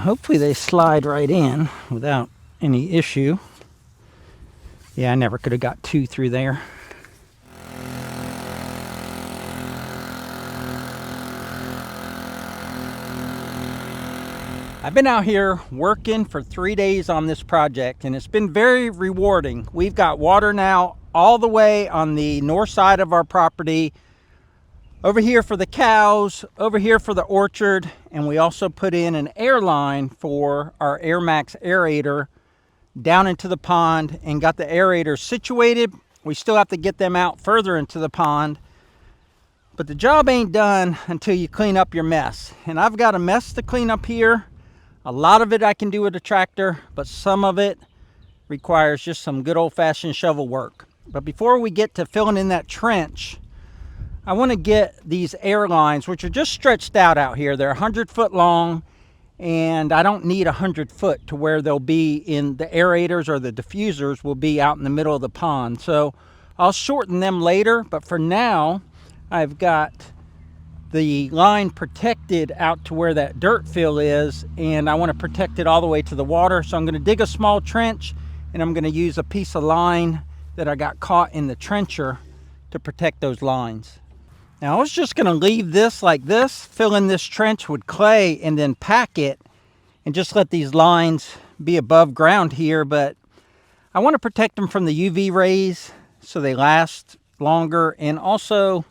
Hopefully they slide right in without any issue. Yeah, I never could have got 2 through there. I've been out here working for 3 days on this project, and it's been very rewarding. We've got water now all the way on the north side of our property, over here for the cows, over here for the orchard, and we also put in an air line for our Air Max aerator down into the pond and got the aerators situated. We still have to get them out further into the pond, but the job ain't done until you clean up your mess. And I've got a mess to clean up here. A lot of it I can do with a tractor, but some of it requires just some good old-fashioned shovel work. But before we get to filling in that trench, I want to get these air lines, which are just stretched out here. They're 100-foot long, and I don't need 100 foot to where they'll be in the aerators, or the diffusers will be out in the middle of the pond. So I'll shorten them later, but for now, I've got the line protected out to where that dirt fill is, and I want to protect it all the way to the water. So I'm going to dig a small trench, and I'm going to use a piece of line that I got caught in the trencher to protect those lines. Now I was just going to leave this like this, fill in this trench with clay, and then pack it and just let these lines be above ground here, but I want to protect them from the UV rays so they last longer. And also,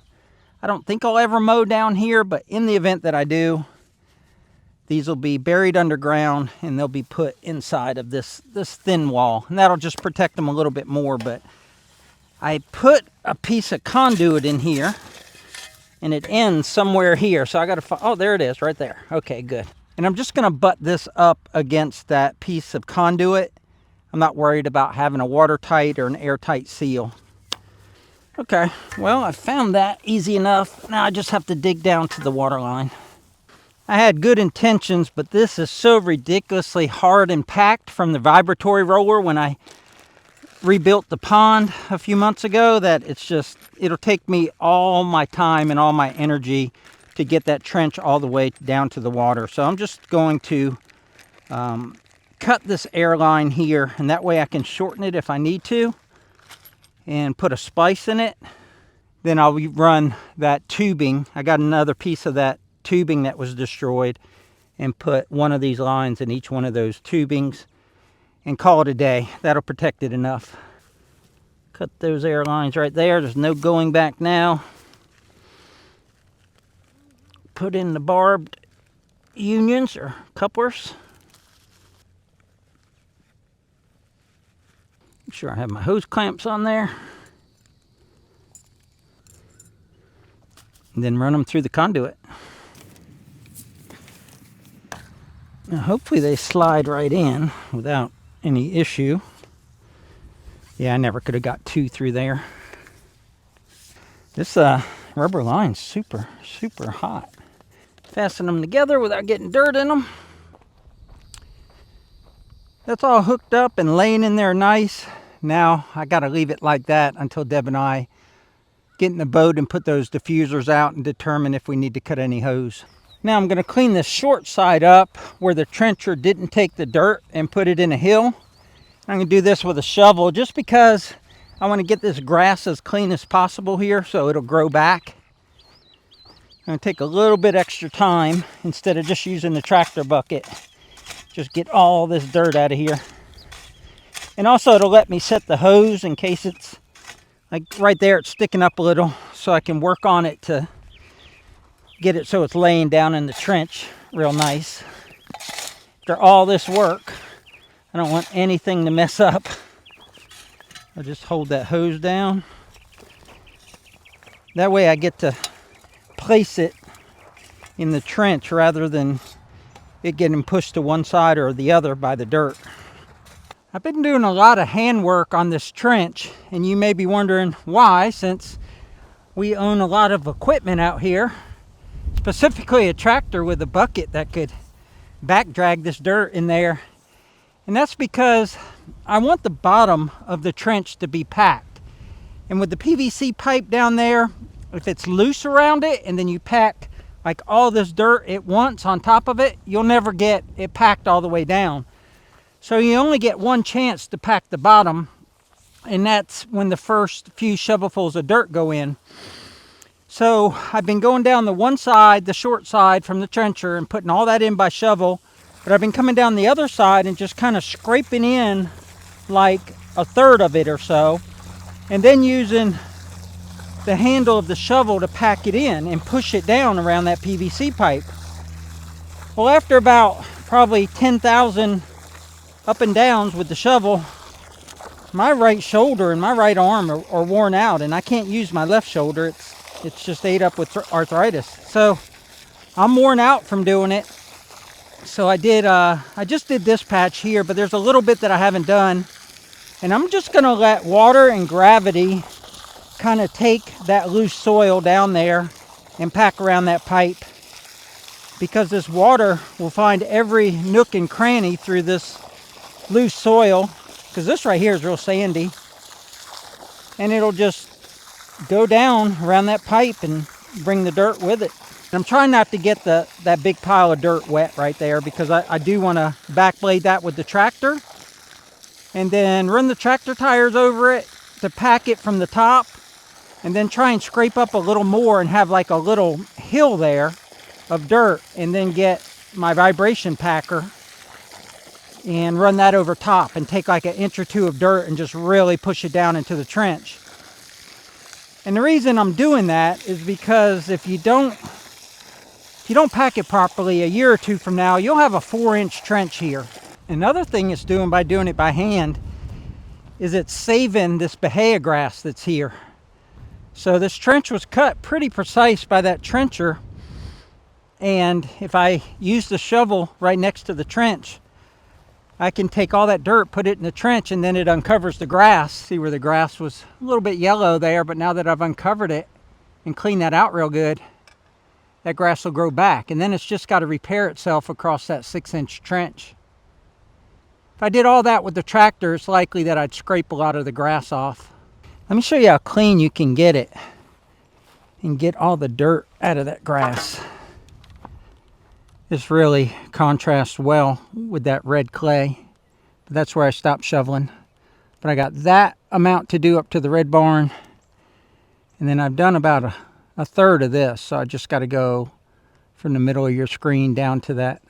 I don't think I'll ever mow down here, but in the event that I do, these will be buried underground and they'll be put inside of this thin wall, and that'll just protect them a little bit more. But I put a piece of conduit in here, and it ends somewhere here, so I got to find, oh, there it is right there. Okay, good. And I'm just going to butt this up against that piece of conduit. I'm not worried about having a watertight or an airtight seal. Okay, well, I found that easy enough. Now I just have to dig down to the water line. I had good intentions, but this is so ridiculously hard and packed from the vibratory roller when I rebuilt the pond a few months ago that it'll take me all my time and all my energy to get that trench all the way down to the water. So I'm just going to cut this air line here, and that way I can shorten it if I need to, and put a splice in it. Then I'll run that tubing. I got another piece of that tubing that was destroyed, and put one of these lines in each one of those tubings and call it a day. That'll protect it enough. Cut those air lines right there. There's no going back now. Put in the barbed unions or couplers. Make sure I have my hose clamps on there. And then run them through the conduit. Now hopefully they slide right in without any issue. Yeah, I never could have got 2 through there. This rubber line's super hot. Fasten them together without getting dirt in them. That's all hooked up and laying in there nice. Now I got to leave it like that until Deb and I get in the boat and put those diffusers out and determine if we need to cut any hose. Now I'm going to clean this short side up where the trencher didn't take the dirt and put it in a hill. I'm going to do this with a shovel just because I want to get this grass as clean as possible here so it'll grow back. I'm going to take a little bit extra time instead of just using the tractor bucket. Just get all this dirt out of here. And also it'll let me set the hose in case it's like right there, it's sticking up a little, so I can work on it to get it so it's laying down in the trench real nice. After all this work, I don't want anything to mess up. I'll just hold that hose down. That way I get to place it in the trench rather than it getting pushed to one side or the other by the dirt. I've been doing a lot of handwork on this trench, and you may be wondering why, since we own a lot of equipment out here, specifically a tractor with a bucket that could back drag this dirt in there. And that's because I want the bottom of the trench to be packed. And with the PVC pipe down there, if it's loose around it and then you pack like all this dirt at once on top of it, you'll never get it packed all the way down. So you only get one chance to pack the bottom, and that's when the first few shovelfuls of dirt go in. So I've been going down the one side, the short side from the trencher, and putting all that in by shovel. But I've been coming down the other side and just kind of scraping in like a third of it or so, and then using the handle of the shovel to pack it in and push it down around that PVC pipe. Well, after about probably 10,000 up and downs with the shovel, my right shoulder and my right arm are worn out, and I can't use my left shoulder. It's just ate up with arthritis. So I'm worn out from doing it. So I just did this patch here, but there's a little bit that I haven't done. And I'm just gonna let water and gravity kind of take that loose soil down there and pack around that pipe, because this water will find every nook and cranny through this loose soil, because this right here is real sandy, and it'll just go down around that pipe and bring the dirt with it. I'm trying not to get that big pile of dirt wet right there, because I do want to backblade that with the tractor and then run the tractor tires over it to pack it from the top, and then try and scrape up a little more and have like a little hill there of dirt, and then get my vibration packer and run that over top and take like an inch or two of dirt and just really push it down into the trench. And the reason I'm doing that is because if you don't pack it properly, a year or two from now, you'll have a 4-inch trench here. Another thing it's doing by doing it by hand is it's saving this bahia grass that's here. So this trench was cut pretty precise by that trencher, and if I use the shovel right next to the trench, I can take all that dirt, put it in the trench, and then it uncovers the grass. See where the grass was a little bit yellow there, but now that I've uncovered it and cleaned that out real good, that grass will grow back, and then it's just got to repair itself across that 6-inch trench. If I did all that with the tractor, it's likely that I'd scrape a lot of the grass off. Let me show you how clean you can get it and get all the dirt out of that grass. This really contrasts well with that red clay, but that's where I stopped shoveling. But I got that amount to do up to the red barn, and then I've done about a third of this, so I just got to go from the middle of your screen down to that.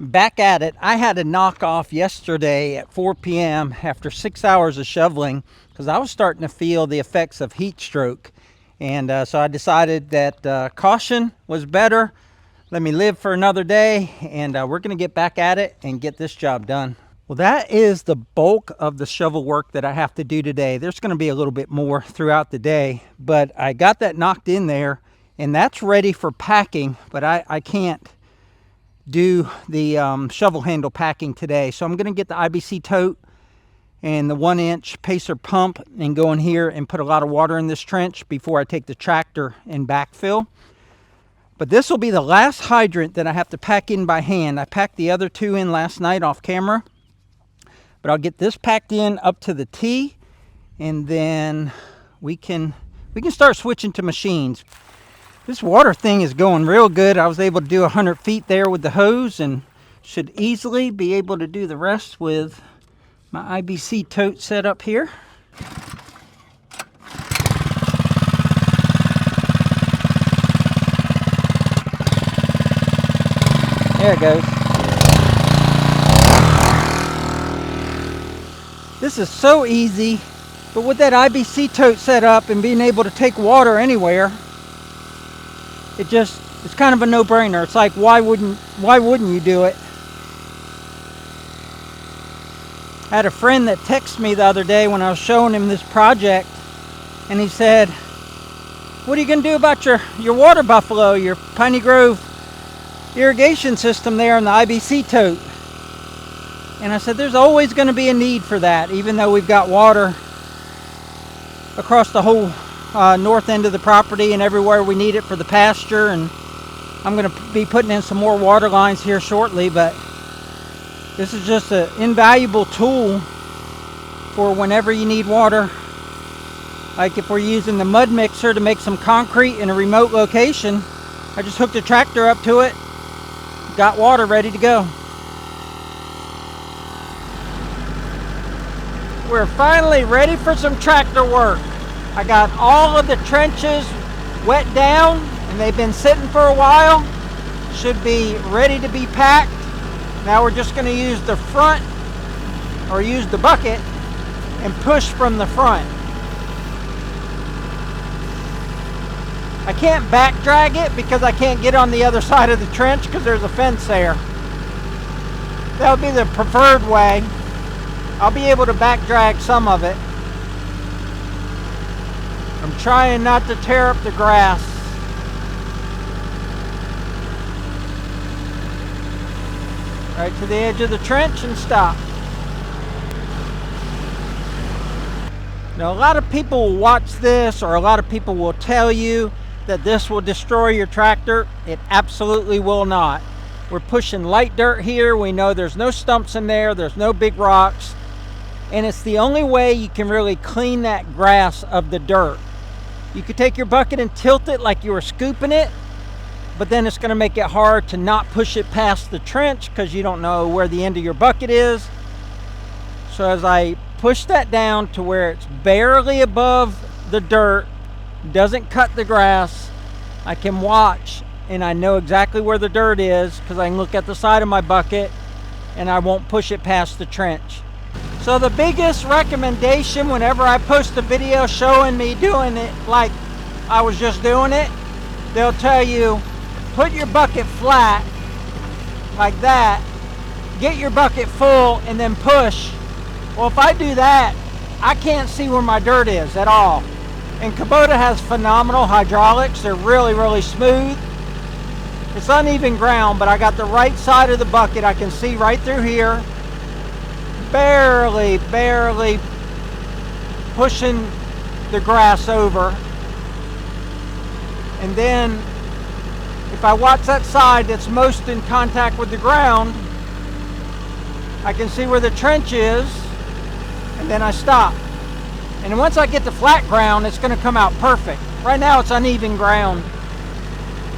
Back at it. I had a knock off yesterday at 4 p.m. after 6 hours of shoveling, because I was starting to feel the effects of heat stroke, and so I decided that caution was better. Let me live for another day, and we're going to get back at it and get this job done. Well, that is the bulk of the shovel work that I have to do today. There's going to be a little bit more throughout the day, but I got that knocked in there, and that's ready for packing, but I can't do the shovel handle packing today. So I'm going to get the IBC tote and the 1-inch pacer pump and go in here and put a lot of water in this trench before I take the tractor and backfill. But this will be the last hydrant that I have to pack in by hand. I packed the other 2 in last night off camera, but I'll get this packed in up to the T, and then we can start switching to machines. This water thing is going real good. I was able to do 100 feet there with the hose, and should easily be able to do the rest with my IBC tote set up here. There it goes. This is so easy, but with that IBC tote set up and being able to take water anywhere, it's kind of a no-brainer. It's like, why wouldn't you do it? I had a friend that texted me the other day when I was showing him this project, and he said, what are you going to do about your water buffalo, your Piney Grove irrigation system there in the IBC tote? And I said, there's always going to be a need for that, even though we've got water across the whole north end of the property and everywhere we need it for the pasture. And I'm going to be putting in some more water lines here shortly, but this is just an invaluable tool for whenever you need water. Like if we're using the mud mixer to make some concrete in a remote location, I just hooked the tractor up to it, got water ready to go. We're finally ready for some tractor work. I got all of the trenches wet down and they've been sitting for a while. Should be ready to be packed. Now we're just going to use the front, or use the bucket and push from the front. I can't back drag it because I can't get on the other side of the trench because there's a fence there. That would be the preferred way. I'll be able to back drag some of it. I'm trying not to tear up the grass. Right to the edge of the trench and stop. Now, a lot of people will watch this, or a lot of people will tell you that this will destroy your tractor. It absolutely will not. We're pushing light dirt here. We know there's no stumps in there. There's no big rocks. And it's the only way you can really clean that grass of the dirt. You could take your bucket and tilt it like you were scooping it, but then it's going to make it hard to not push it past the trench because you don't know where the end of your bucket is. So as I push that down to where it's barely above the dirt, doesn't cut the grass, I can watch and I know exactly where the dirt is because I can look at the side of my bucket and I won't push it past the trench. So the biggest recommendation whenever I post a video showing me doing it like I was just doing it, they'll tell you, put your bucket flat like that, get your bucket full and then push. Well, if I do that, I can't see where my dirt is at all. And Kubota has phenomenal hydraulics. They're really, really smooth. It's uneven ground, but I got the right side of the bucket. I can see right through here. Barely pushing the grass over. And then if I watch that side that's most in contact with the ground, I can see where the trench is, and then I stop. And once I get to flat ground, it's going to come out perfect. Right now it's uneven ground.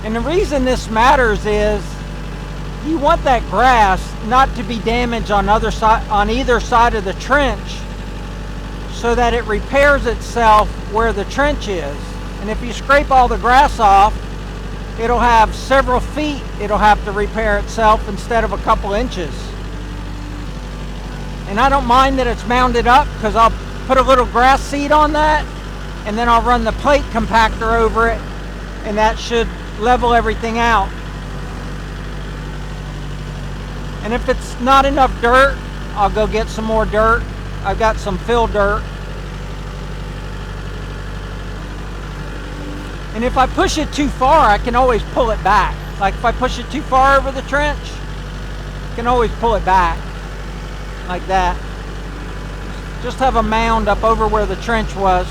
And the reason this matters is you want that grass not to be damaged on either side of the trench so that it repairs itself where the trench is. And if you scrape all the grass off, it'll have several feet it'll have to repair itself instead of a couple inches. And I don't mind that it's mounded up because I'll put a little grass seed on that and then I'll run the plate compactor over it and that should level everything out. And if it's not enough dirt, I'll go get some more dirt. I've got some fill dirt. And if I push it too far, I can always pull it back. Like if I push it too far over the trench, I can always pull it back. Like that. Just have a mound up over where the trench was.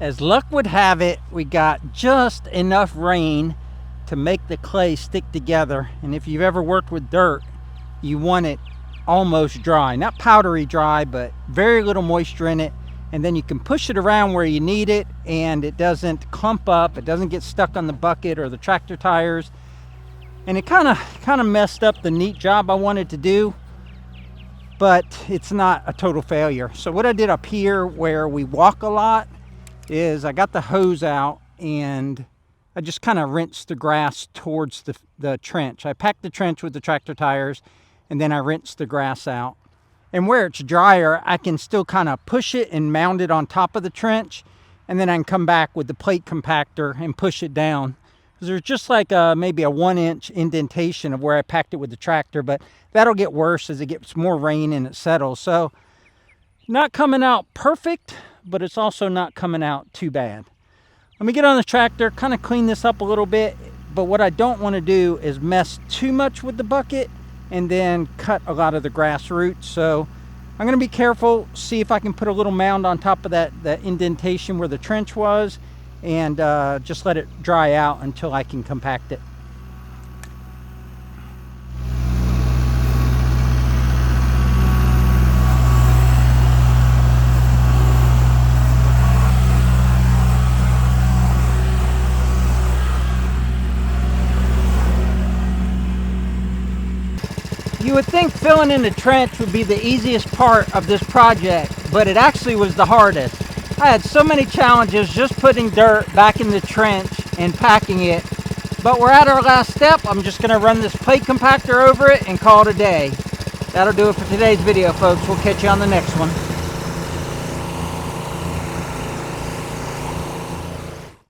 As luck would have it, we got just enough rain to make the clay stick together. And if you've ever worked with dirt, you want it almost dry. Not powdery dry, but very little moisture in it. And then you can push it around where you need it and it doesn't clump up. It doesn't get stuck on the bucket or the tractor tires. And it kind of messed up the neat job I wanted to do, but it's not a total failure. So what I did up here where we walk a lot is I got the hose out and I just kind of rinsed the grass towards the trench. I packed the trench with the tractor tires and then I rinsed the grass out. And where it's drier, I can still kind of push it and mound it on top of the trench, and then I can come back with the plate compactor and push it down There's just like maybe a 1-inch indentation of where I packed it with the tractor, but that'll get worse as it gets more rain and it settles. So not coming out perfect, but it's also not coming out too bad. Let me get on the tractor, kind of clean this up a little bit, but what I don't want to do is mess too much with the bucket and then cut a lot of the grass roots. So I'm going to be careful, see if I can put a little mound on top of that indentation where the trench was, and just let it dry out until I can compact it. You would think filling in the trench would be the easiest part of this project, but it actually was the hardest. I had so many challenges just putting dirt back in the trench and packing it, but we're at our last step. I'm just going to run this plate compactor over it and call it a day. That'll do it for today's video, folks. We'll catch you on the next one.